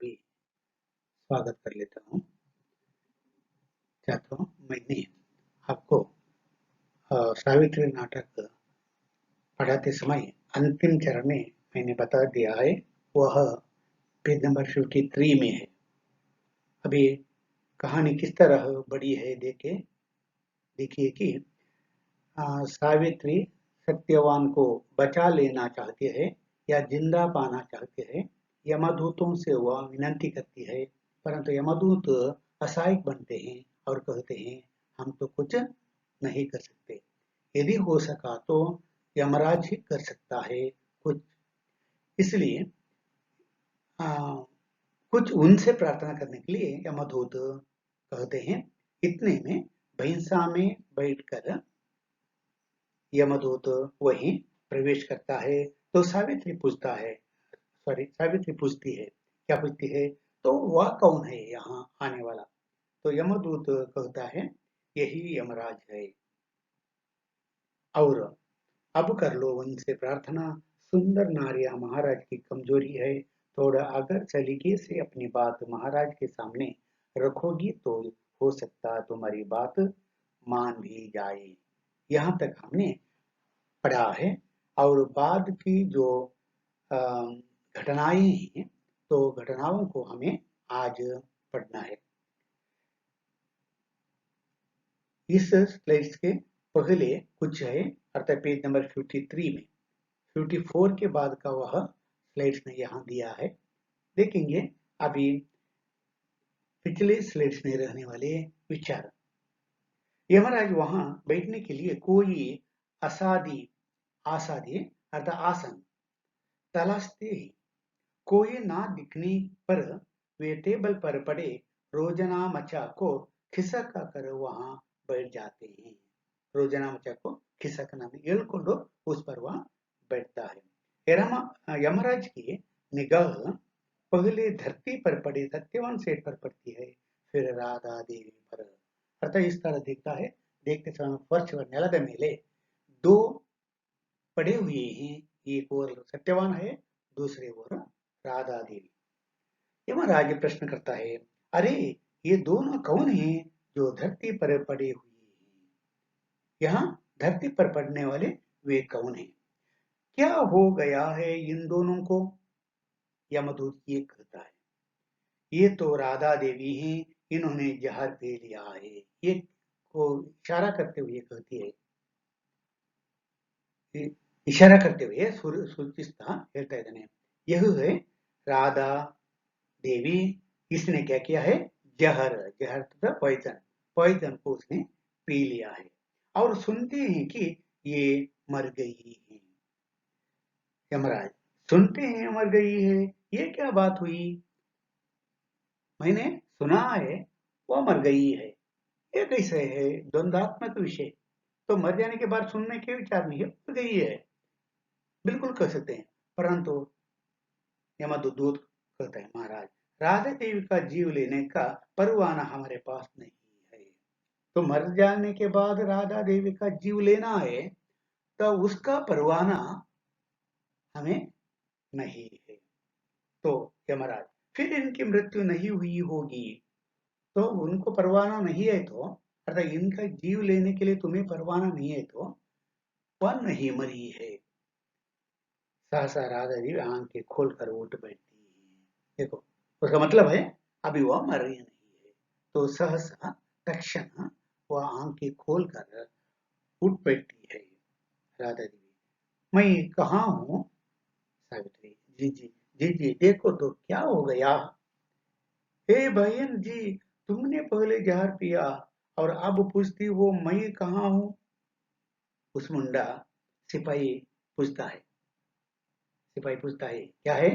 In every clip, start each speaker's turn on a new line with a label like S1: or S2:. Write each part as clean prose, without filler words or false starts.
S1: अभी स्वागत कर लेता हूँ। चाहता हूँ मैंने आपको सावित्री नाटक पढ़ाते समय अंतिम चरण में मैंने बता दिया है, वह पेज नंबर 53 में है। अभी कहानी किस तरह बड़ी है देखिए कि सावित्री सत्यवान को बचा लेना चाहती है या जिंदा पाना चाहती है। यमदूतों से वह विनती करती है, परंतु यमदूत असहायक बनते हैं और कहते हैं हम तो कुछ नहीं कर सकते। यदि हो सका तो यमराज ही कर सकता है कुछ। इसलिए कुछ उनसे प्रार्थना करने के लिए यमदूत कहते हैं। इतने में भैंसा में बैठकर यमदूत वहीं प्रवेश करता है। तो सावित्री पूछती है, क्या पूछती है? तो वह कौन है यहाँ आने वाला? तो यमदूत कहता है यही यमराज है। और अब कर लो उनसे प्रार्थना। सुंदर नारियां महाराज की कमजोरी है। थोड़ा अगर सलीके से अपनी बात महाराज के सामने रखोगी तो हो सकता है तुम्हारी बात मान भी जाए। यहाँ तक हमने पढ़ा है। और बाद की जो घटनाएं हैं, तो घटनाओं को हमें आज पढ़ना है। इस स्लाइड्स के पहले कुछ है, अर्थात पेज नंबर 53 में 54 के बाद का वह स्लाइड्स में यहाँ दिया है। देखेंगे अभी पिछले स्लाइड्स में रहने वाले विचार। यमराज वहां बैठने के लिए कोई आसादी अर्थात आसन तलाशते ही कोई ना दिखने पर वे टेबल पर पड़े रोजना मचा को खिसका कर वहां बैठ जाते हैं। रोजना मचा को खिसकना ಹೇಳ್ಕೊಂಡು उस पर वह बैठता है। यमराज की निगाह पहले धरती पर पड़े सत्यवान सेठ पर पड़ती है, फिर राधा देवी पर। अर्थात इस तरह दिखता है। देखते समय फर्श पर नेलद मेले दो पड़े हुए हैं। एक ओर सत्यवान है, दूसरे ओर राधा देवी। यमराज प्रश्न करता है, अरे ये दोनों कौन हैं जो धरती पर पड़े हुए हैं? यहाँ धरती पर पड़ने वाले वे कौन हैं? क्या हो गया है इन दोनों को? यमदूत ये कहता है, ये तो राधा देवी हैं, इन्होंने जहर पी लिया है। ये को इशारा करते हुए कहती है, इशारा करते हुए सूचिस्ता ಹೇಳ್ತಾ ಇದ್ದಾನೆ, यह है राधा देवी। इसने क्या किया है? जहर तथा पॉइजन को उसने पी लिया है। और सुनते हैं कि ये मर गई है। यमराज सुनते हैं मर गई है, ये क्या बात हुई? मैंने सुना है वो मर गई है। ये कैसे है? द्वंद्वात्मक विषय। तो मर जाने के बाद सुनने के विचार नहीं है, मर गई है बिल्कुल कह सकते हैं। परंतु यमदूत कहता है, महाराज राधा देवी का जीव लेने का परवाना हमारे पास नहीं है। तो मर जाने के बाद राधा देवी का जीव लेना है, तो उसका परवाना हमें नहीं है। तो यमराज फिर इनकी मृत्यु नहीं हुई होगी, तो उनको परवाना नहीं है, तो अर्थात इनका जीव लेने के लिए तुम्हें परवाना नहीं है, तो वह नहीं मरी है। सहसा राधा देवी आंखें खोलकर उठ बैठती है। देखो उसका मतलब है अभी वह मर रही नहीं है। तो सहसा तक्षण वह आंखें खोलकर उठ बैठती है राधा देवी। मैं कहाँ हूँ? सावित्री जी देखो तो क्या हो गया? हे बहन जी, तुमने पहले जहर पिया और अब पूछती हो मैं कहाँ हूँ? उस मुंडा सिपाही पूछता है। क्या है?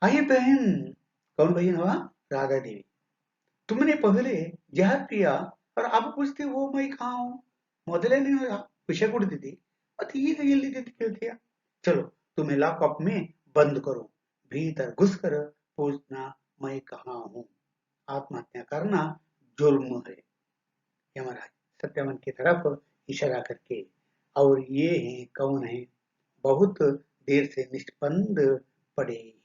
S1: आइए बहन। कौन बहन हुआ? राधा देवी। तुमने पहले जहर पिया और अब पूछती हो मैं कहाँ हूँ? ಮೊದಲೇ ನೀವು ವಿಷ ಕುಡಿದಿದ್ದಿ, ಮತ್ತೆ ಈಗ ಎಲ್ಲಿದ್ದೀರಿ ಕೇಳ್ತೀಯ? चलो तुम्हें लॉकअप में बंद करो, भीतर घुसकर पूछना मैं कहाँ हूँ। आत्महत्या करना जुर्म है। यमराज सत्यवान की तरफ इशारा करके, और ये हैं कौन है? बहुत देर से निष्पन्द पड़े हैं।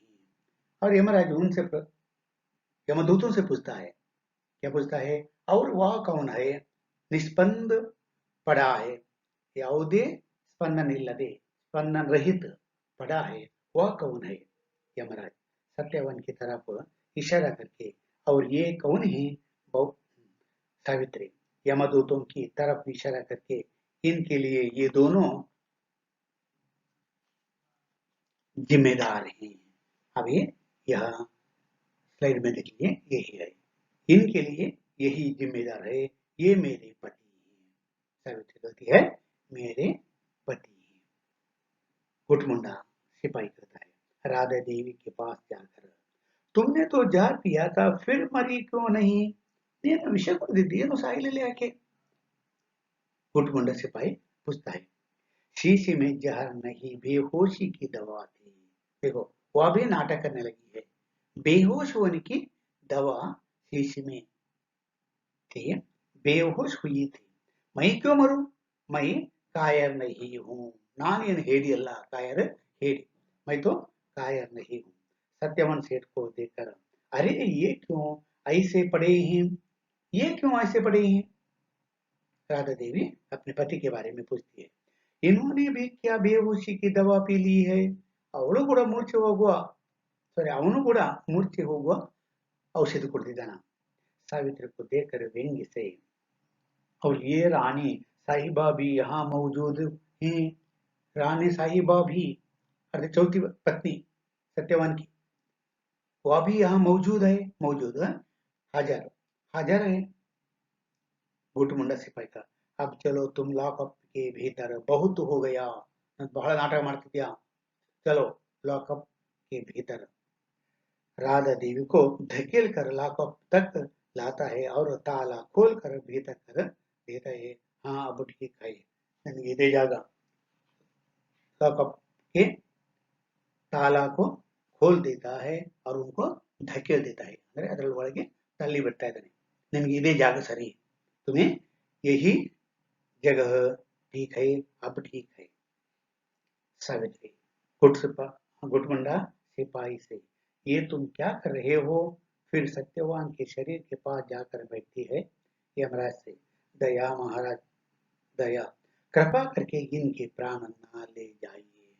S1: और यमराज यमदूतों से पूछता है, क्या पूछता है? और वह कौन है निष्पंद पड़ा है, ಯಾವುದೇ ಸ್ಪಂದನಿಲ್ಲದೆ स्पंदन रहित पड़ा है, वह कौन है? यमराज सत्यवान की तरफ इशारा करके, और ये कौन है? सावित्री यमदूतों की तरफ इशारा करके, इनके लिए ये दोनों जिम्मेदार हैं। अभी यह स्लाइड में देखिए, यही है, इनके लिए यही जिम्मेदार है, ये मेरे पति हैं। सावित्री कहती है, मेरे पति हैं। गुटमुंडा सिपाही कहता है राधा देवी के पास जाकर, तुमने तो जहर पिया था, फिर मरी क्यों नहीं? నేను విషయం दिए साहिल ले आके। गुटमुंडा सिपाही पूछता है, शीशी में जहर नहीं, बेहोशी की दवा थी। देखो, वह भी नाटक करने लगी है। बेहोश होने की दवा शीशी में थी, बेहोश हुई थी। मैं क्यों मरूं? मैं कायर नहीं हूं। नान हेडी अल्लाह, कायर हेडी, मैं तो कायर नहीं हूं। सत्यवान सेठ को देखकर, अरे ये क्यों ऐसे पड़े हैं? ये क्यों ऐसे पड़े हैं? राधा देवी अपने पति के बारे में पूछती है। इन्होंने भी क्या बेहोशी की दवा पी ली है? ಅವಳು ಕೂಡ ಮೂರ್ಛೆ ಹೋಗುವ ಅವನು ಕೂಡ ಮೂರ್ಛೆ ಹೋಗುವ ಔಷಧಿ ಕುಡಿದಿದ್ದಾನ? सावित्री को देखकर व्यंग्य से, और ये रानी साहिबा भी यहाँ मौजूद हैं। रानी साहिबा भी, अर्थात चौथी पत्नी सत्यवान की, वह भी यहाँ मौजूद है। मौजूद है, हाजिर हाजिर है। गुटमुंडा सिपाही का, अब चलो तुम लॉकअप के भीतर, बहुत हो गया, बड़ा नाटक ಮಾಡ್ತಿದ್ಯಾ, चलो लॉकअप के भीतर। राधा देवी को धकेल कर लॉकअप तक लाता है और ताला खोल कर भीतर कर देता है। हाँ अब ठीक है, ನನಗೆ ಇದೇ ಜಾಗ। लॉकअप के ताला को खोल देता है और उनको धकेल देता है, ಅಂದ್ರೆ ಅದರೊಳಗೆ ತಳ್ಳಿ ಬಿಡ್ತಾ ಇದ್ದಾನೆ। ನನಗೆ ಇದೇ ಜಾಗ ಸರಿ, तुम्हें यही जगह ठीक है, अब ठीक है। सावित्री गुटमुंडा सिपाही से, ये तुम क्या कर रहे हो? फिर सत्यवान के शरीर के पास जाकर बैठती है। यमराज से, दया महाराज, दया, कृपा करके इनके प्राण ना ले जाइए।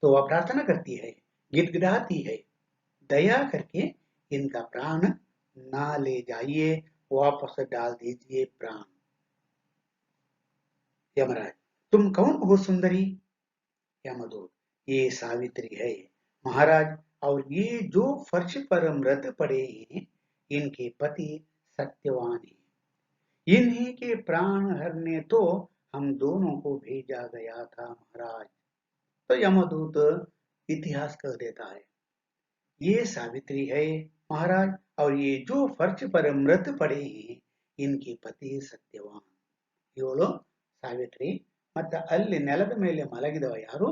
S1: तो वह प्रार्थना करती है, गिड़गिड़ाती है, दया करके इनका प्राण ना ले जाइए, वापस डाल दीजिए प्राण। यमराज, तुम कौन हो सुंदरी? यमदूत, ये सावित्री है महाराज, और ये जो फर्श पर मृत पड़े हैं, इनके पति सत्यवान हैं। इन्हीं के प्राण हरने तो हम दोनों को भेजा गया था महाराज। तो यमदूत इतिहास कह देता है, ये सावित्री है महाराज, और ये जो फर्श पर मृत पड़े हैं, इनके पति सत्यवान। ಇವಳು ಸಾವಿತ್ರಿ, ಮತ್ತೆ ಅಲ್ಲಿ ನೆಲದ ಮೇಲೆ ಮಲಗಿದವ ಯಾರು,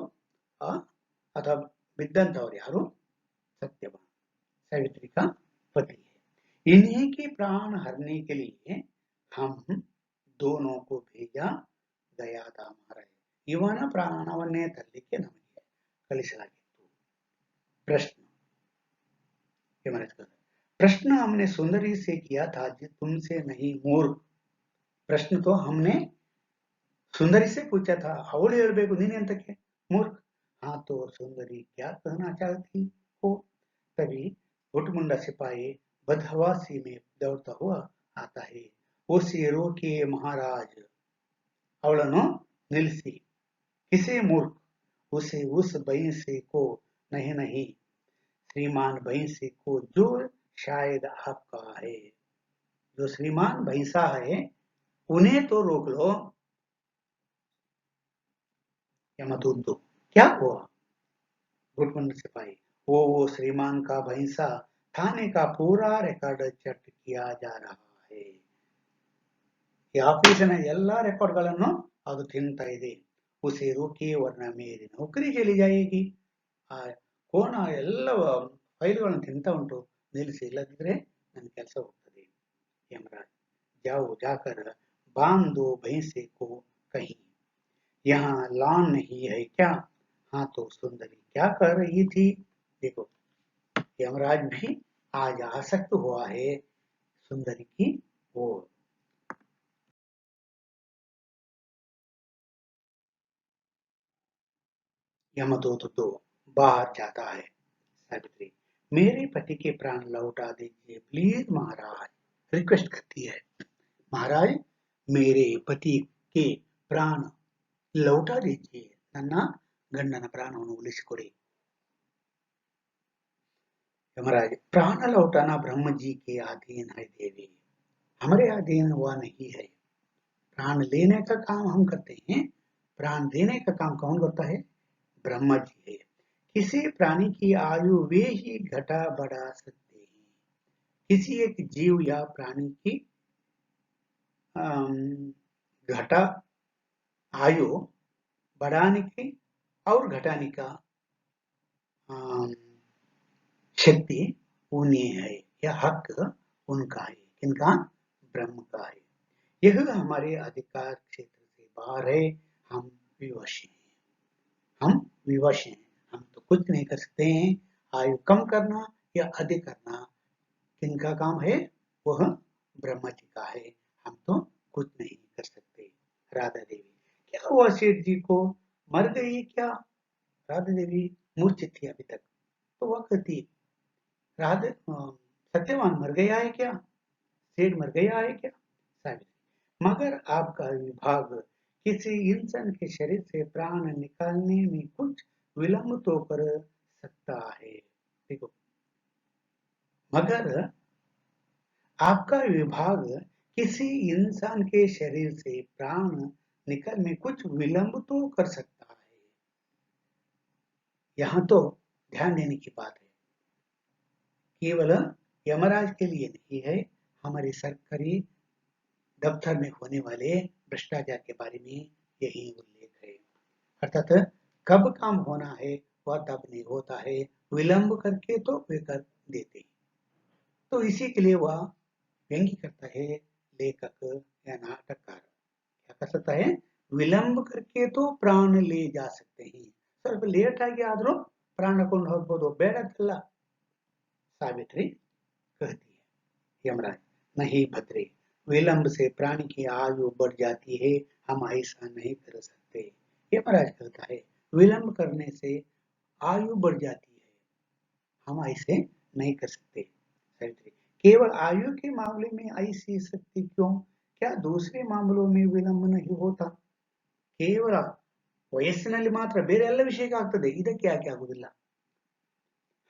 S1: ಅಥವಾ बिद्दंतवर यारो? सत्यवान, सावित्री का पति है। इन्हीं के प्राण हरने के लिए हम दोनों को भेजा गया था महाराज। ಇವನ ಪ್ರಾಣವನ್ನೇ ತರಲಿಕ್ಕೆ ನಮಗೆ ಕಳಿಸಲಾಗಿತ್ತು। प्रश्न, प्रश्न हमने सुंदरी से किया था, तुमसे नहीं मूर्ख। प्रश्न तो हमने सुंदरी से पूछा था, ಅವಳು ಹೇಳಬೇಕು, ನೀನೆಂತಕ್ಕೆ मूर्ख। हाँ तो सुंदरी क्या कहना चाहती हो? तभी गुटमुंडा सिपाही बदहवासी में दौड़ता हुआ आता है। उसे रोके महाराज, ಅವಳನ್ನು ನಿಲ್ಲಿಸಿ। किसे मूर्ख? उसे उस भैंसे को, नहीं नहीं, श्रीमान भैंसे को, जो शायद आपका है। जो श्रीमान भैंसा है उन्हें तो रोक लो। यमदूत, क्या हुआ? गुटमुंडा सिपाही, वो श्रीमान का भैंसा थाने का पूरा रिकॉर्ड चेक किया जा रहा है। ಈ ಆಫೀಸಿನ ಎಲ್ಲಾ ರೆಕಾರ್ಡ್ಗಳನ್ನು ಅದು ತಿಂತಾ ಇದೆ। उसे रोके वरना मेरी नौकरी चली जाएगी। ಆ ಕೋಣ ಎಲ್ಲ ಫೈಲ್ಗಳನ್ನು ತಿಂತಾ ಉಂಟು, ನಿಲ್ಲಿಸಿ, ಇಲ್ಲದಿದ್ರೆ ನನ್ನ ಕೆಲಸ ಹೋಗ್ತದೆ। यमराज, जाओ जाकर बांध दो भैंसे को कहीं, यहाँ लॉन नहीं है क्या? हाँ तो सुंदरी क्या कर रही थी? देखो, यमराज भी आज आसक्त हुआ है सुंदरी की ओर। यमदूत तो बाहर जाता है। सावित्री, मेरे पति के प्राण लौटा दीजिए प्लीज महाराज, रिक्वेस्ट करती है। महाराज, मेरे पति के प्राण लौटा दीजिए, ನನ್ನ ಗಂಡನ ಪ್ರಾಣವನ್ನು ಉಳಿಸಿಕೊಡಿ। यमराज, प्राण लौटाना ब्रह्म जी के अधीन है देवी, हमारे अधीन हुआ नहीं है। प्राण लेने का काम हम करते हैं, प्राण देने का काम कौन करता है? ब्रह्मा जी है। किसी प्राणी की आयु वे ही घटा बढ़ा सकते हैं। किसी एक जीव या प्राणी की घटा आयु बढ़ाने की और घटाने का शक्ति उन्हें है, यह हक उनका है। किनका? ब्रह्म का है। यह हमारे अधिकार क्षेत्र से बाहर है। हम विवश हैं, हम विवश हैं, हम तो कुछ नहीं कर सकते हैं। आयु कम करना या अधिक करना किनका काम है? वह ब्रह्मा जी का है, हम तो कुछ नहीं कर सकते। राधा देवी, क्या हुआ सेठ जी को? मर गई क्या? राधा देवी मूर्छित थी अभी तक, तो वह कहती, राधा सत्यवान मर गया है क्या? सेठ मर गया है क्या? सावित्री, मगर आपका विभाग किसी इंसान के शरीर से प्राण निकालने में कुछ विलंब तो कर सकता है। देखो, मगर आपका विभाग किसी इंसान के शरीर से प्राण निकलने में कुछ विलंब तो कर सकता है। यहाँ तो ध्यान देने की बात है, केवल यमराज के लिए नहीं है, हमारे सरकारी दफ्तर में होने वाले भ्रष्टाचार के बारे में यही उल्लेख है। अर्थात कब काम होना है वह तब नहीं होता है, विलंब करके तो वे कर देते। तो इसी के लिए वह व्यंग्य करता है लेखक या नाटककार, क्या कर सकता है? विलंब करके तो प्राण ले जा सकते हैं। ಸ್ವಲ್ಪ ಲೇಟ್ ಆಗಿ ಆದ್ರೂ ಪ್ರಾಣ ಕೊಂಡು ಹೋಗ್ಬೋದು, ಬೇಡ ಅಂತಲ್ಲ। सावित्री कहती है, यमराज, नहीं भद्रे, विलंब से प्राणी की आयु बढ़ जाती है, हम ऐसा नहीं कर सकते। यमराज कहता है, विलंब करने से आयु बढ़ जाती है, हम ऐसे नहीं कर सकते। सावित्री, केवल आयु के मामले में ऐसी शक्ति क्यों? क्या दूसरे मामलों में विलंब नहीं होता? ಕೇವಲ ವಯಸ್ಸಿನಲ್ಲಿ ಮಾತ್ರ, ಬೇರೆ ಎಲ್ಲ ವಿಷಯಕ್ಕೆ ಆಗ್ತದೆ, ಇದಕ್ಕೆ ಯಾಕೆ ಆಗುದಿಲ್ಲ?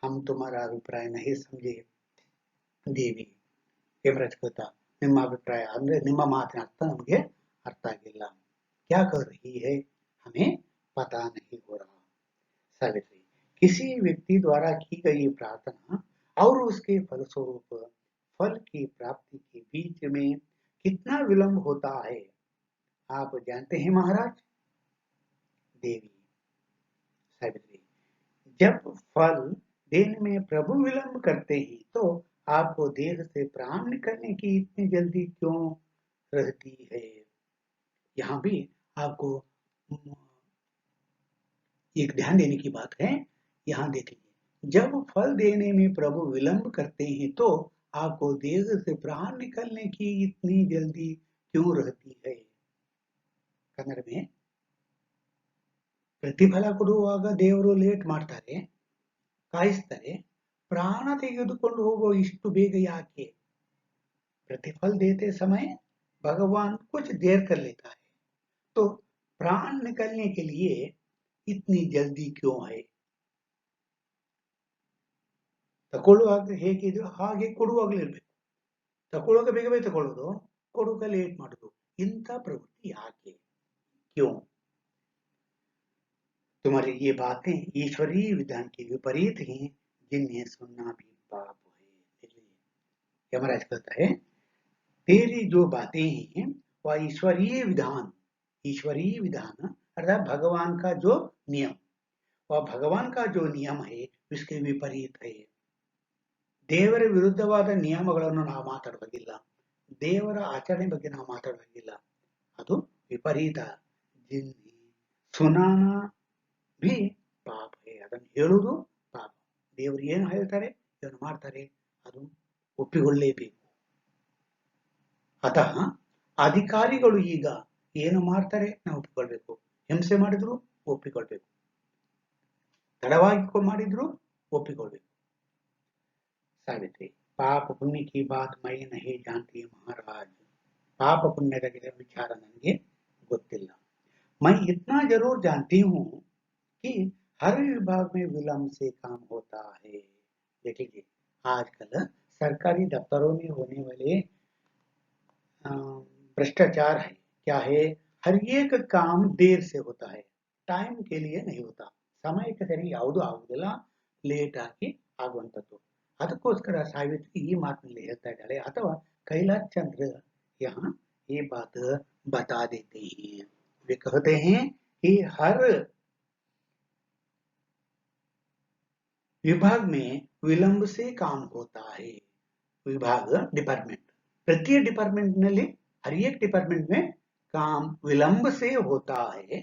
S1: हम तुम्हारा अभिप्राय नहीं समझे ದೇವಿ, ಯಮರಾಜ್ कहता, ನಿಮ್ಮ ಅಭಿಪ್ರಾಯ ಅಂದ್ರೆ ನಿಮ್ಮ ಮಾತಿನ ಅರ್ಥ ನಮಗೆ ಅರ್ಥ ಆಗಿಲ್ಲ। क्या कर रही है हमें पता नहीं हो रहा। सावित्री, किसी व्यक्ति द्वारा की गई प्रार्थना और उसके फलस्वरूप फल की प्राप्ति के बीच में कितना विलंब होता है आप जानते हैं महाराज? देवी, सावित्री, जब फल देने में प्रभु विलंब करते हैं तो आपको देह से प्राण निकलने की इतनी जल्दी क्यों रहती है? यहाँ भी आपको एक ध्यान देने की बात है। यहाँ देखिए, जब फल देने में प्रभु विलंब करते हैं तो आपको देह से प्राण निकलने की इतनी जल्दी क्यों रहती है? कन्नड़ में, ಪ್ರತಿಫಲ ಕೊಡುವಾಗ ದೇವರು ಲೇಟ್ ಮಾಡ್ತಾರೆ, ಕಾಯಿಸ್ತಾರೆ, ಪ್ರಾಣ ತೆಗೆದುಕೊಂಡು ಹೋಗೋ ಇಷ್ಟು ಬೇಗ ಯಾಕೆ? प्रतिफल देते समय भगवान कुछ देर कर लेता है, तो प्राण निकलने के लिए इतनी जल्दी क्यों है? ತಕೊಳ್ಳುವಾಗ ಹೇಗಿದೆಯೋ ಹಾಗೆ ಕೊಡುವಾಗಲೂ ಇರಬೇಕು, ತಕೊಳ್ಳುವಾಗ ಬೇಗ ಬೇಗ ತಗೊಳ್ಳೋದು, ಕೊಡುವಾಗ ಲೇಟ್ ಮಾಡೋದು, ಇಂಥ ಪ್ರವೃತ್ತಿ ಯಾಕೆ? क्यों? तुम्हारी ये बातें ईश्वरीय विधान के विपरीत हैं, जिन्हें सुनना भी पाप है। यमराज कहता है, तेरी जो बातें हैं वह ईश्वरीय विधान अर्थात भगवान का जो नियम, वह भगवान का जो नियम है उसके विपरीत है। ದೇವರ ವಿರುದ್ಧವಾದ ನಿಯಮಗಳನ್ನು ನಾವು ಮಾತಾಡುವಾಗಿಲ್ಲ, ದೇವರ ಆಚರಣೆ ಬಗ್ಗೆ ನಾವು ಮಾತಾಡುವಾಗಿಲ್ಲ, ಅದು ವಿಪರೀತ। जिन्हें सुनाना भी पाप है, ಅದನ್ನು ಹೇಳುವುದು ಪಾಪ। ದೇವರು ಏನು ಹೇಳ್ತಾರೆ ಏನು ಮಾಡ್ತಾರೆ ಅದು ಒಪ್ಪಿಕೊಳ್ಳಲೇಬೇಕು. ಅತಃ ಅಧಿಕಾರಿಗಳು ಈಗ ಏನು ಮಾಡ್ತಾರೆ ನಾವು ಒಪ್ಪಿಕೊಳ್ಬೇಕು. ಹಿಂಸೆ ಮಾಡಿದ್ರು ಒಪ್ಪಿಕೊಳ್ಬೇಕು, ತಡವಾಗಿ ಮಾಡಿದ್ರು ಒಪ್ಪಿಕೊಳ್ಬೇಕು. ಸಾವಿತ್ರಿ, ಪಾಪ पुण्य की बात मैं नहीं जानती महाराज. पाप पुण्य का विचार ನನಗೆ ಗೊತ್ತಿಲ್ಲ. मैं इतना जरूर जानती हूँ कि हर विभाग में विलंब से काम होता है. देख लीजिए, आजकल सरकारी दफ्तरों में होने वाले भ्रष्टाचार है क्या है, हर एक काम देर से होता है, टाइम के लिए नहीं होता. ಸಮಯಕ್ಕೆ ಸರಿ ಯಾವುದು ಆಗುವುದಿಲ್ಲ, ಲೇಟ್ ಆಗಿ ಆಗುವಂಥದ್ದು. ಅದಕ್ಕೋಸ್ಕರ ಸಾವಿತ್ರಿ ಈ ಮಾತಿನಲ್ಲಿ ಹೇಳ್ತಾ ಇದ್ದಾಳೆ, ಅಥವಾ कैलाश चंद्र यहाँ ये बात बता देते हैं. वे कहते हैं कि हर विभाग में विलंब से काम होता है. विभाग डिपार्टमेंट, प्रत्येक डिपार्टमेंट ನಲ್ಲಿ हर एक डिपार्टमेंट में काम विलंब से होता है,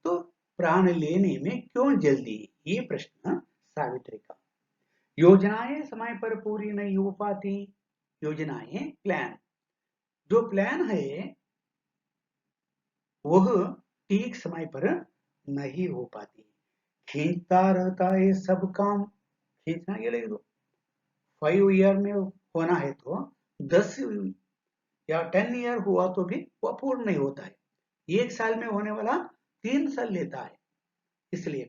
S1: तो प्राण लेने में क्यों जल्दी, ये प्रश्न सावित्री का. योजनाएं समय पर पूरी नहीं हो पाती. योजनाएं प्लान, जो प्लान है वह ठीक समय पर नहीं हो पाती. खींचता रहता है सब काम. खींचना ये ले लो, 5 ईयर में होना है तो 10 या 10 ईयर हुआ तो भी वह पूर्ण नहीं होता है. 1 साल में होने वाला 3 साल लेता है. इसलिए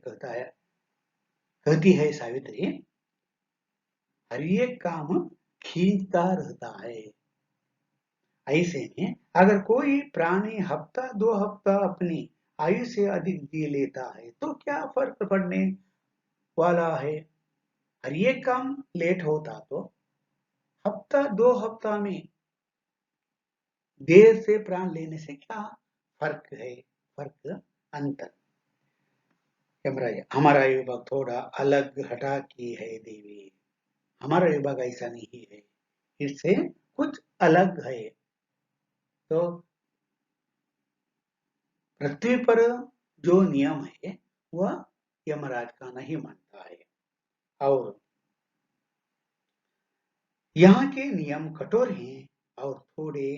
S1: कहती है सावित्री, हर एक काम खींचता रहता है. ऐसे में अगर कोई प्राणी हफ्ता 2 हफ्ता अपनी आयु से अधिक जी लेता है तो क्या फर्क पड़ने वाला है. हर एक काम लेट होता तो हफ्ता 2 हफ्ता में देर से प्राण लेने से क्या फर्क है, फर्क अंतर. यमराज, हमारा विभाग थोड़ा अलग हटा की है देवी. हमारा विभाग ऐसा नहीं है, इससे कुछ अलग है. तो पृथ्वी पर जो नियम है वह यमराज का नहीं मानता है, और यहाँ के नियम कठोर हैं और थोड़े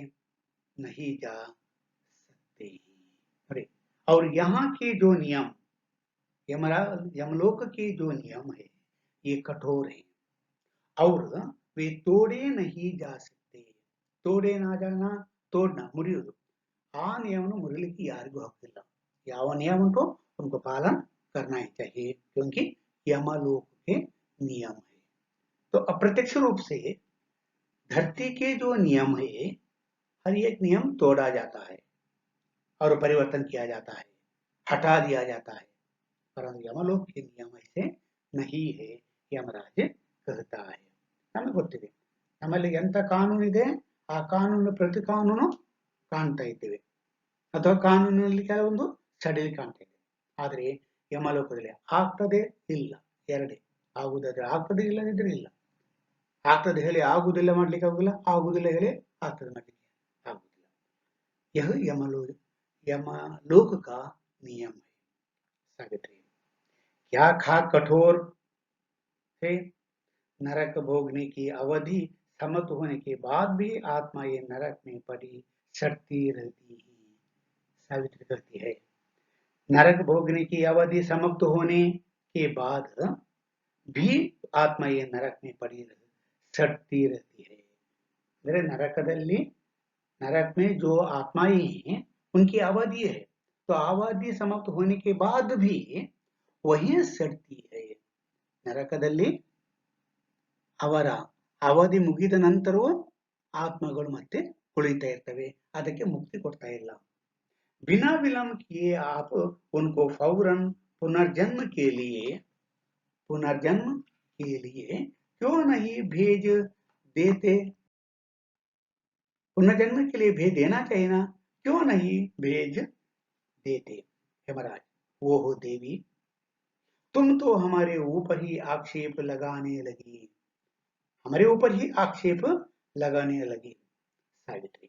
S1: नहीं जा सकते हैं. अरे, और यहाँ के जो नियम, यमलोक के जो नियम है ये कठोर है और वे तोड़े नहीं जा सकते. तोड़े ना जाना, तोड़ना मुरियुವುದು. आ नियम मुरलिकी यारिಗೂ हक्किಲ್ಲ. ಯಾವ नियम उनको उनको पालन करना ही चाहिए, क्योंकि यमलोक के नियम है. तो अप्रत्यक्ष रूप से धरती के जो नियम है हर एक नियम तोड़ा जाता है और परिवर्तन किया जाता है, हटा दिया जाता है. परंतु यमलोक के नियम ऐसे नहीं है, यमराज कहता है. ನಮಗೆ ಗೊತ್ತಿದೆ, ನಮ್ಮಲ್ಲಿ ಎಂತ ಕಾನೂನು ಇದೆ ಆ ಕಾನೂನು ಪ್ರತಿ ಕಾನೂನು ಕಾಣ್ತಾ ಇದ್ದೇವೆ, ಅಥವಾ ಕಾನೂನಿನಲ್ಲಿ ಕೆಲವೊಂದು ಸಡಿಲಿ ಕಾಣ್ತಾ ಇದೆ. ಆದರೆ ಯಮಲೋಕದಲ್ಲಿ ಆಗ್ತದೆ ಇಲ್ಲ, ಎರಡೇ. ಆಗುದಾದ್ರೆ ಆಗ್ತದೆ, ಇಲ್ಲದಿದ್ರೆ ಇಲ್ಲ. ಆಗ್ತದೆ ಹೇಳಿ ಆಗುವುದಿಲ್ಲ ಮಾಡ್ಲಿಕ್ಕೆ ಆಗುದಿಲ್ಲ, ಆಗುವುದಿಲ್ಲ ಹೇಳಿ ಆಗ್ತದೆ ಮಾಡ್ಲಿಕ್ಕೆ ಆಗುದಿಲ್ಲ. यह यमलोक का नियम है. सावित्री, क्या खा कठोर से नरक भोगने की अवधि समाप्त होने के बाद भी आत्मा ये नरक में पड़ी सड़ती रहती है. सावित्री कहती है, नरक भोगने की अवधि समाप्त होने के बाद भी आत्मा ये नरक में पड़ी सड़ती रहती है. ಅಂದ್ರೆ ನರಕದಲ್ಲಿ, नरक में जो आत्माएं हैं उनकी अवधि है, तो अवधि समाप्त होने के बाद भी वही सड़ती है. ನರಕದಲ್ಲಿ ಅವರ ಅವಧಿ ಮುಗಿದ ನಂತರವೂ ಆತ್ಮಗಳು ಮತ್ತೆ ಉಳಿತಾ ಇರ್ತವೆ, ಅದಕ್ಕೆ ಮುಕ್ತಿ ಕೊಡ್ತಾ ಇಲ್ಲ. बिना विलंब किए आप उनको फौरन पुनर्जन्म के लिए क्यों नहीं भेज देते. पुनर्जन्म के लिए भेज देना चाहिए ना, क्यों नहीं भेज देते. यमराज, वो हो देवी, तुम तो हमारे ऊपर ही आक्षेप लगाने लगी, हमारे ऊपर ही आक्षेप लगाने लगी. सावित्री,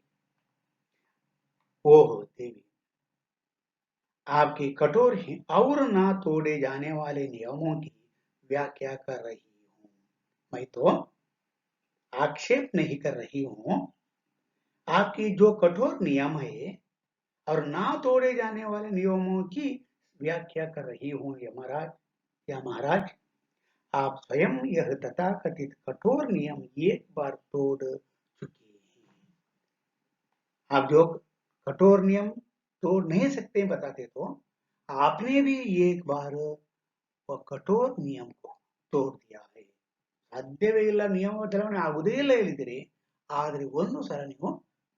S1: वो हो देवी, आपके कठोर और ना तोड़े जाने वाले नियमों की व्याख्या कर रही हूँ। मैं तो आक्षेप नहीं कर रही हूँ, आपकी जो कठोर नियम है और ना तोड़े जाने वाले नियमों की व्याख्या कर रही हूँ यमराज या महाराज। आप स्वयं यह तथाकथित कठोर नियम एक बार तोड़ चुके हैं। आप जो कठोर नियम तोड़ नहीं सकते बताते तो आपने भी एक बार वह कठोर नियम को तोड़ दिया है। ಸಾಧ್ಯವೇ ಇಲ್ಲ ನಿಯಮ ಬದಲಾವಣೆ ಆಗುವುದೇ ಇಲ್ಲ ಹೇಳಿದರೆ ಆದರೆ ಒಂದು ಸಲ ನೀವು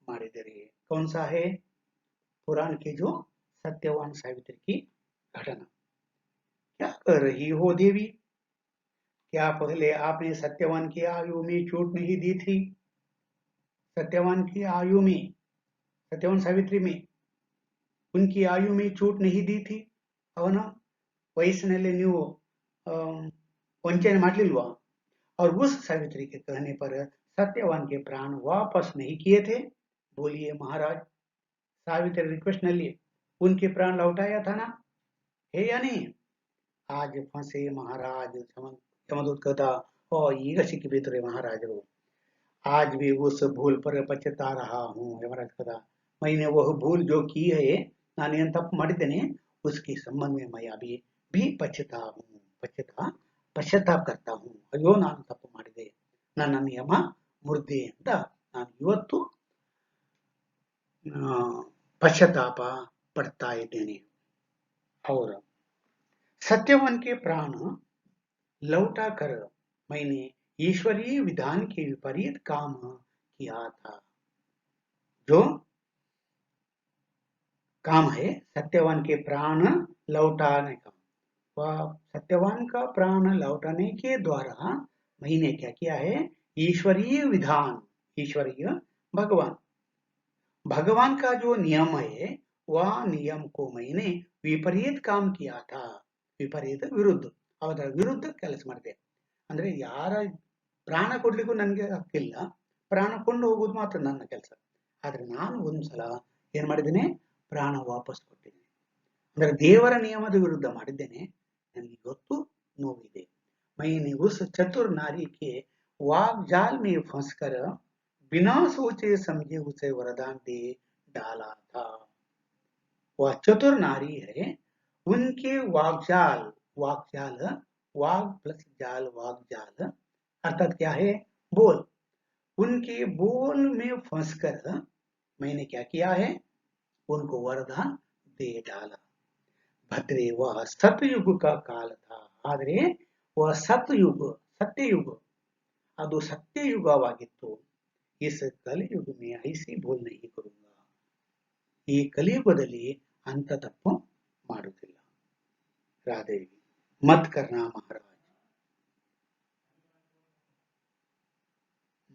S1: ಮಾಡಿದರೆ कौन सा है पुराण के जो सत्यवान सावित्री की घटना। क्या कर रही हो देवी, क्या पहले आपने सत्यवान की आयु में चोट नहीं दी थी? सत्यवान की आयु में, सत्यवान सावित्री में उनकी आयु में चोट नहीं दी थी ಅವನ ವಯಸ್ಸಿನಲ್ಲಿ ನೀವು ವಂಚನೆ ಮಾಡಲಿಲ್ವಾ? और उस सावित्री के कहने पर सत्यवान के प्राण वापस नहीं किए थे? बोलिए महाराज, सावित्री रिक्वेस्ट ನಲ್ಲಿ उनके प्राण लौटाया था ना, है या नहीं? आज फंसे महाराज। यमदूत कहता ओ ಈಗ ಸಿಕ್ಕಿಬಿದ್ದರೆ महाराजರು, आज भी उस भूल पर पछता रहा हूँ। यमराज कहता मैंने वह भूल जो की है, ನಾನೇನು ತಪ್ಪು ಮಾಡಿದ್ದೇನೆ उसके संबंध में मैं अभी भी ಪಶ್ಚಾತ್ತಾಪ करता हूँ। ಅಯ್ಯೋ ನಾನು ತಪ್ಪು ಮಾಡಿದೆ, ನನ್ನ ನಿಯಮ ಮುರಿದೆ ಅಂತ ನಾನು ಇವತ್ತು ಪಶ್ಚಾತ್ತಾಪ ಪಡ್ತಾ ಇದ್ದೇನೆ। और सत्यवान के प्राण लौटा कर मैंने ईश्वरीय विधान के विपरीत काम किया था। जो काम है सत्यवान के प्राण लौटाने का, वह सत्यवान का प्राण लौटाने के द्वारा मैंने क्या किया है? ईश्वरीय विधान, ईश्वरीय भगवान, भगवान का जो नियम है वह नियम को मैंने विपरीत काम किया था। ವಿಪರೀತ ವಿರುದ್ಧ, ಅದರ ವಿರುದ್ಧ ಕೆಲಸ ಮಾಡಿದೆ। ಅಂದ್ರೆ ಯಾರ ಪ್ರಾಣ ಕೊಡ್ಲಿಕ್ಕೂ ನನಗೆ ಹಕ್ಕಿಲ್ಲ, ಪ್ರಾಣ ಕೊಂಡು ಹೋಗುದು ಮಾತ್ರ ನನ್ನ ಕೆಲಸ। ಆದ್ರೆ ನಾನು ಒಂದ್ಸಲ ಏನ್ ಮಾಡಿದ್ದೇನೆ? ಪ್ರಾಣ ವಾಪಸ್ ಕೊಟ್ಟಿದ್ದೇನೆ। ಅಂದ್ರೆ ದೇವರ ನಿಯಮದ ವಿರುದ್ಧ ಮಾಡಿದ್ದೇನೆ, ನನಗೆ ಇವತ್ತು ನೋವಿದೆ। मैंने उस चतुर नारी के वाग्जाल में फंसकर बिना सोचे समझे उसे वरदान दे डाला था। वह चतुर नारी है, उनके वाग्जाल, वाग्जाल वाग प्लस जाल, वाग्जाल अर्थात क्या है? बोल। उनके बोल में फंसकर मैंने क्या किया है? उनको वरदान दे डाला। भद्रे वह सतयुग का काल था, ಆದರೆ वह सतयुग, सत्ययुग ಅದು ಸತ್ಯಯುಗವಾಗಿತ್ತು। इस कलयुग में ऐसी भूल नहीं करूंगा, ಈ ಕಲಿಯುಗದಲ್ಲಿ ಅಂತ ತಪ್ಪು ಮಾಡುವುದಿಲ್ಲ। राधे मत करना महाराज,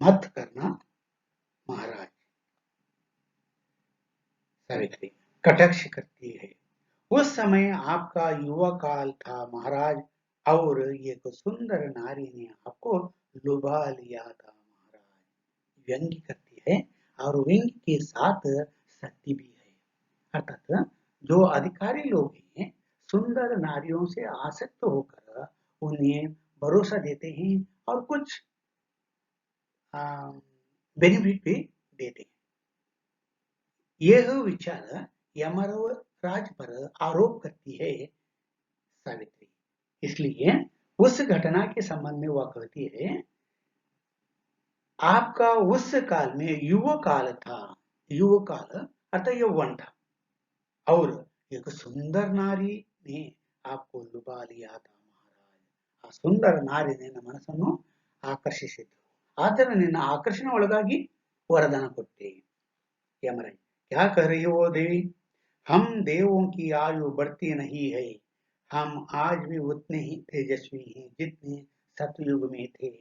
S1: मत करना महाराज। सावित्री कटाक्ष करती है, उस समय आपका युवा काल था महाराज, और एक सुंदर नारी ने आपको लुभा लिया था महाराज। व्यंग्य करती है और व्यंग्य के साथ सत्य भी है। अर्थात जो अधिकारी लोग हैं सुंदर नारियों से आसक्त होकर उन्हें भरोसा देते हैं और कुछ बेनिफिट भी देते हैं। यह विचार यमराज पर आरोप करती है सावित्री। इसलिए उस घटना के संबंध में वह कहती है आपका उस काल में युव काल था, युव काल अर्थात यौवन था, और एक सुंदर नारी ने आपको लुभा लिया था महाराज। ಆ ಸುಂದರ ನಾರಿ ನಿನ್ನ ಮನಸ್ಸನ್ನು ಆಕರ್ಷಿಸಿತು, ಆದರೆ ನಿನ್ನ ಆಕರ್ಷಣೆ ಒಳಗಾಗಿ वरदान ಕೊಟ್ಟೆ। यमराज क्या कह रही हो देवी? हम देवों की आयु बढ़ती नहीं है, हम आज भी उतने ही तेजस्वी हैं जितने सतयुग में थे।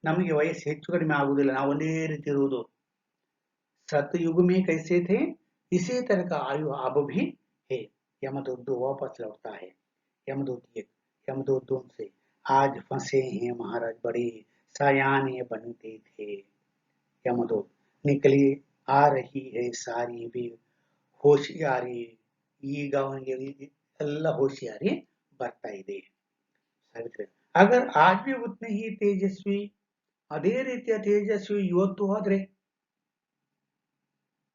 S1: ನಮಗೆ ವಯಸ್ಸು ಹೆಚ್ಚು ಕಡಿಮೆ ಆಗುವುದಿಲ್ಲ, ನಾವು ಒಂದೇ ರೀತಿ ಇರುವುದು। सतयुग में कैसे थे इसी तरह का आयु अब भी है। यमदूत दो वापस लौटता है। यमदूत एक, यमदूत दो से आज फंसे हैं महाराज, बड़े सयाने बनते थे। यमदूत निकली आ रही है सारी भी होशियारी, ಈಗ ಅವನಿಗೆ ಎಲ್ಲ ಹೋಶಿಯಾರಿ ಬರ್ತಾ ಇದೆ। ಸಾವಿತ್ರಿ अगर आज भी उतने ही तेजस्वी ಅದೇ ರೀತಿಯ ತೇಜಸ್ವಿ ಇವತ್ತು ಆದ್ರೆ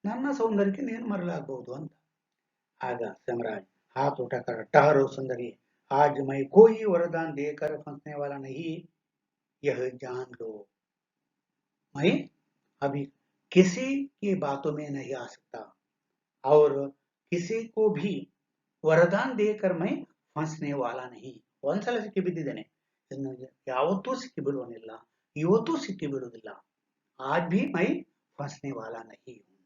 S1: ನನ್ನ ಸೌಂದರ್ಯಕ್ಕೆ ನೀನು ಮರಳಾಗಬಹುದು ಅಂತ आग सम्राट हाथ उठाकर ठहरो सुंदरी आज मैं कोई वरदान देकर फंसने वाला नहीं यह जान लो मैं अभी किसी की बातों में नहीं आ सकता और किसी को भी वरदान देकर मैं फंसने वाला नहीं ಒಂದ್ಸಲ ಸಿಕ್ಕಿ ಬಿದ್ದಿದ್ದೇನೆ ಇನ್ನು ಯಾವತ್ತೂ ಸಿಕ್ಕಿ ಬಿಡುವನಿಲ್ಲ ಇವತ್ತೂ ಸಿಕ್ಕಿ ಬಿಡುವುದಿಲ್ಲ आज भी मैं फंसने वाला नहीं हूँ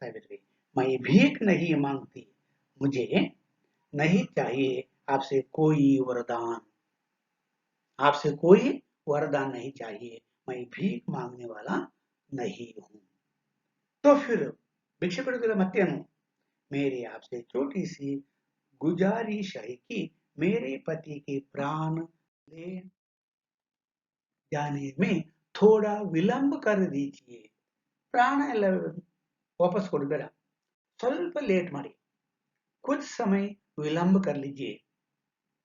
S1: सावित्री मैं भीख नहीं मांगती मुझे नहीं चाहिए आपसे कोई वरदान आपसे कोई वरदान नहीं चाहिए मैं भीख मांगने वाला नहीं हूँ तो फिर भिक्षे बिಡುವುದಿಲ್ಲ ಮತ್ತೇನು मेरी आपसे छोटी सी गुजारिश है कि मेरे पति के प्राण ले जाने में थोड़ा विलंब कर दीजिए प्राण ಎಲ್ಲ वापस ಕೊಡಬೇಡ ಸ್ವಲ್ಪ लेट ಮಾಡಿ कुछ समय विलंब कर लीजिए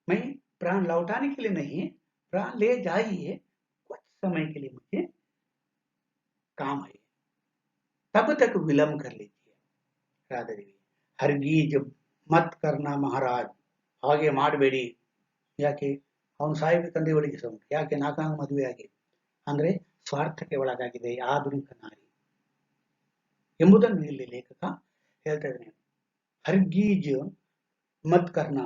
S1: मैं प्राण लौटाने के लिए नहीं प्राण ले जाइए कुछ समय के लिए मुझे काम है तब तक विलंब कर लीजिए राधा देवी हरगीज मत करना महाराज ಹಾಗೆ ಮಾಡಬೇಡಿ ಯಾಕೆ ಅವನು ಸಾಯಬೇಕಂದ್ರೆ ಇವಳಿಗೆ ಸೌಂಟು ಯಾಕೆ ನಾಲ್ಕು ಮದುವೆ ಆಗಿ ಅಂದ್ರೆ ಸ್ವಾರ್ಥಕ್ಕೆ ಒಳಗಾಗಿದೆ ಆಧುನಿಕ ನಾರಿ ಎಂಬುದನ್ನು ಇಲ್ಲಿ ಲೇಖಕ ಹೇಳ್ತಾ ಇದ್ದಾನೆ हरगीज मत करना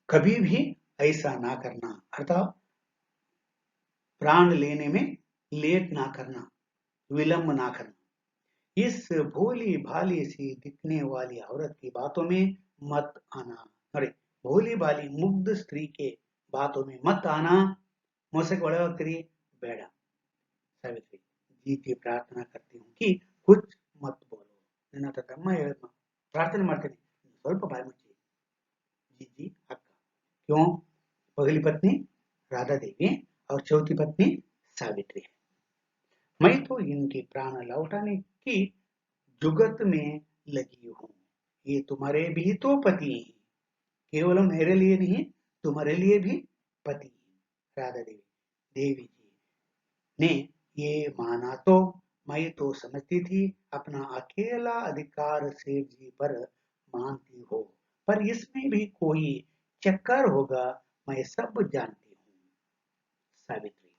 S1: कभी भी ऐसा ना करना अर्थात प्राण लेने में लेट ना करना विलंब ना करना इस भोली भाली सी दिखने वाली औरत की बातों में मत आना अरे भोली भाली मुग्ध स्त्री के बातों में मत आना मोसे ಒಳಗಾಗ್ತೀರಿ ಬೇಡ ಸಾವಿತ್ರಿ जी प्रार्थना करती हूँ कि कुछ मत बोलो ನನ್ನ ಹತ್ರ ತಮ್ಮ प्रार्थना ಮಾಡ್ತೇನೆ ಸ್ವಲ್ಪ ಬಾಯಿ ಮುಚ್ಚಿ जी अक्का क्यों पहली पत्नी राधा देवी और चौथी पत्नी सावित्री है मैं तो इनके प्राण लौटाने की जुगत में लगी हूँ ये तुम्हारे भी तो पति हैं केवल मेरे लिए नहीं तुम्हारे लिए भी पति हैं राधा देवी देवी जी ने ये माना तो मैं तो समझती थी अपना अकेला अधिकार सेठ जी पर मानती हो पर इसमें भी कोई चक्कर होगा मैं सब जानती हूँ सावित्री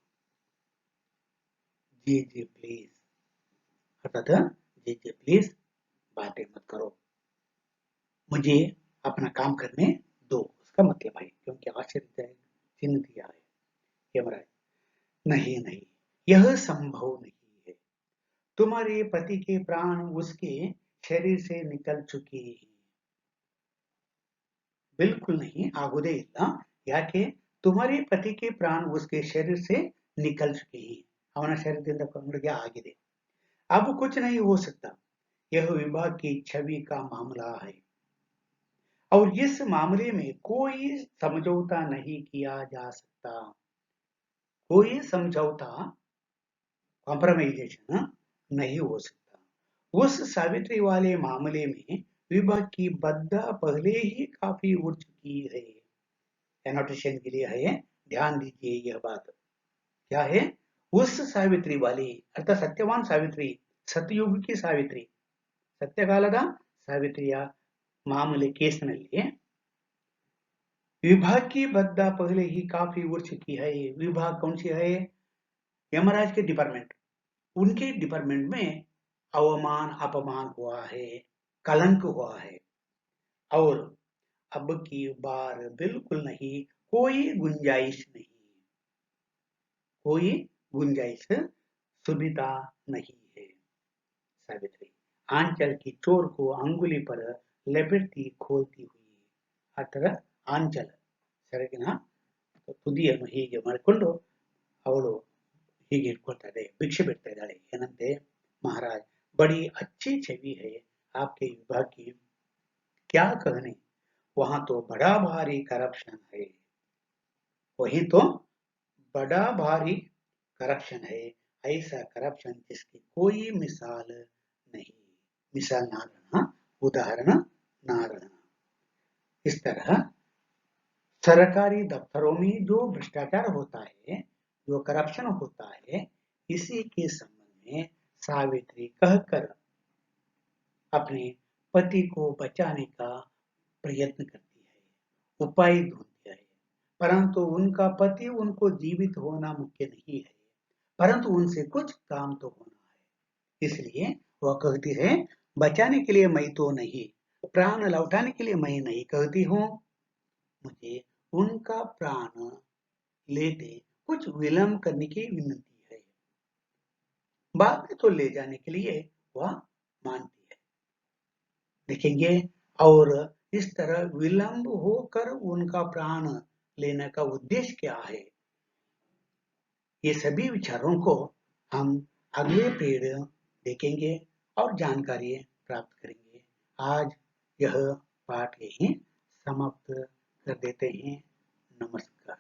S1: जी प्लीज अर्थात जी प्लीज बातें मत करो मुझे अपना काम करने दो उसका मतलब है क्योंकि आश्चर्य चिन्ह दिया है यमराज नहीं नहीं यह संभव नहीं है तुम्हारे पति के प्राण उसके शरीर से निकल चुके हैं बिल्कुल नहीं आगुदे ಇಲ್ಲ ಯಾಕೆ तुम्हारे पति के प्राण उसके शरीर से निकल चुके हैं ಅವನ ಶರೀರದಿಂದ ಹೊರಗೆ ಆಗಿದೆ अब कुछ नहीं हो सकता यह विभाग की छवि का मामला है और इस मामले में कोई समझौता नहीं किया जा सकता कोई समझौता कॉम्प्रोमाइजेशन नहीं हो सकता उस सावित्री वाले मामले में विभाग की बद्धा पहले ही काफी उड़ चुकी है एनोटेशन के लिए है ध्यान दीजिए यह बात क्या है उस सावित्री वाली अर्थात सत्यवान सावित्री सतयुग की सावित्री सत्यकालದ ಸಾವಿತ್ರಿಯ मामले केसನಲ್ಲಿ विभाग की बद्धा पहले ही काफी उड़ चुकी है विभाग कौन सी है यमराज के डिपार्टमेंट उनके डिपार्टमेंट में अवमान अपमान हुआ है कलंक हुआ है और अब की बार बिल्कुल नहीं कोई गुंजाइश नहीं कोई गुंजाइश सुविधा नहीं है सावित्री आंचल की चोर को अंगुली पर लपेटती खोलती हुई आतर आंचल ಸೆರಗಿನ ತುದಿಯನ್ನು ಹೀಗೆ ಮಾಡಿಕೊಂಡು ಅವಳು ಹೀಗೆ ಇಟ್ಕೊಳ್ತಾ ಇದೆ ಭಿಕ್ಷೆ ಬಿಡ್ತಾ ಇದ್ದಾಳೆ ಏನಂತೆ महाराज बड़ी अच्छी छवि है आपके विभाग की क्या कहने वहां तो बड़ा भारी करप्शन है वही तो बड़ा भारी करप्शन है ऐसा करप्शन जिसकी कोई मिसाल नहीं मिसाल ना रहना उदाहरण ना रहना इस तरह सरकारी दफ्तरों में जो भ्रष्टाचार होता है, जो करप्शन होता है, इसी के संबंध में सावित्री कहकर अपने पति को बचाने का प्रयत्न करती है, उपाय ढूंढती है। परंतु उनका पति उनको जीवित होना मुख्य नहीं है, परंतु उनसे कुछ काम तो होना है। इसलिए वह कहती है, बचाने के लिए मैं तो नहीं, प्राण लौटाने के लिए मैं नहीं कहती हूँ, मुझे उनका प्राण लेते कुछ विलंब करने की विनती है। बाद में तो ले जाने के लिए वह मानती है। देखेंगे, और इस तरह विलंब होकर उनका प्राण लेने का उद्देश्य क्या है, ये सभी विचारों को हम अगले पेड़ देखेंगे और जानकारी प्राप्त करेंगे। आज यह पाठ यहीं समाप्त कर देते हैं। नमस्कार।